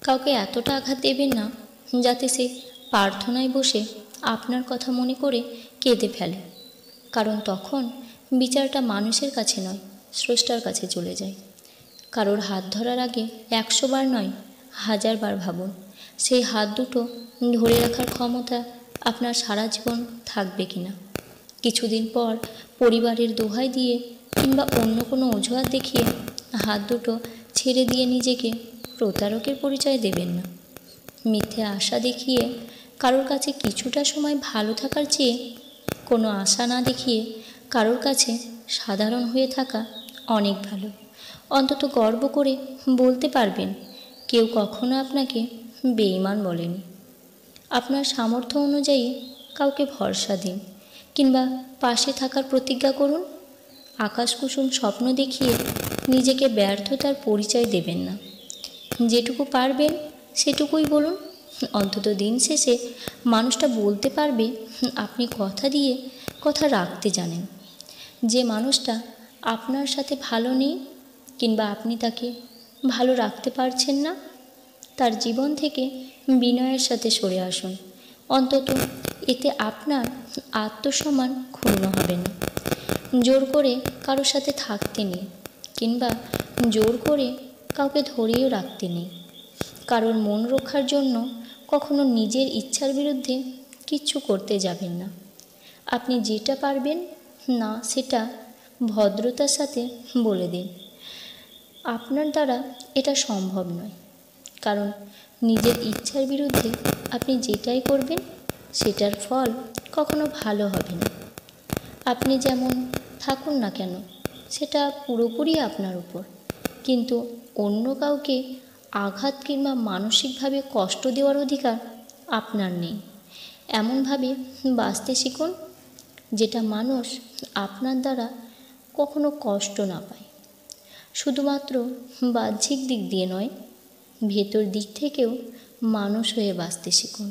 কাউকে এতটা আঘাত দেবেন না যাতে সে প্রার্থনায় বসে আপনার কথা মনে করে কেঁদে ফেলে, কারণ তখন বিচারটা মানুষের কাছে নয়, স্রষ্টার কাছে চলে যায়। কারোর হাত ধরার আগে 100 বার নয়, 1000 বার ভাবুন সেই হাত দুটো ধরে রাখার ক্ষমতা আপনার সারা জীবন থাকবে কিনা। কিছুদিন পর পরিবারের দোহাই দিয়ে কিংবা অন্য কোনো অজুহাত দেখিয়ে হাত দুটো ছেড়ে দিয়ে নিজেকে প্রতারকের পরিচয় দেবেন না। মিথ্যে আশা দেখিয়ে কারোর কাছে কিছুটা সময় ভালো থাকার চেয়ে কোনো আশা না দেখিয়ে কারোর কাছে সাধারণ হয়ে থাকা অনেক ভালো। অন্তত গর্ব করে বলতে পারবেন কেউ কখনো আপনাকে বেঈমান বলেনি। আপনার সামর্থ্য অনুযায়ী কাউকে ভরসা দিন কিংবা পাশে থাকার প্রতিজ্ঞা করুন। আকাশকুসুম স্বপ্ন দেখিয়ে নিজেকে ব্যর্থতার পরিচয় দেবেন না। যেটুকু পারবেন সেটুকুই বলুন। অন্তত দিন শেষে মানুষটা বলতে পারবে আপনি কথা দিয়ে কথা রাখতে জানেন। যে মানুষটা আপনার সাথে ভালো নেই কিংবা আপনি তাকে ভালো রাখতে পারছেন না, তার জীবন থেকে বিনয়ের সাথে সরে আসুন। অন্তত এতে আপনার আত্মসম্মান ক্ষুণ্ণ হবে না। জোর করে কারোর সাথে থাকতে নেই কিংবা জোর করে কাউকে ধরেও রাখতে নেই। কারোর মন রক্ষার জন্য কখনো নিজের ইচ্ছার বিরুদ্ধে কিচ্ছু করতে যাবেন না। আপনি যেটা পারবেন না সেটা ভদ্রতার সাথে বলে দিন আপনার দ্বারা এটা সম্ভব নয়, কারণ নিজের ইচ্ছার বিরুদ্ধে আপনি যেটাই করবেন সেটার ফল কখনো ভালো হবে না। আপনি যেমন থাকুন না কেন সেটা পুরোপুরি আপনার উপর, কিন্তু অন্য কাউকে আঘাত কিংবা মানসিকভাবে কষ্ট দেওয়ার অধিকার আপনার নেই। এমনভাবে বাঁচতে শিখুন যেটা মানুষ আপনার দ্বারা কখনো কষ্ট না পায়। শুধুমাত্র বাহ্যিক দিক দিয়ে নয়, ভেতর দিক থেকেও মানুষ হয়ে বাঁচতে শিখুন।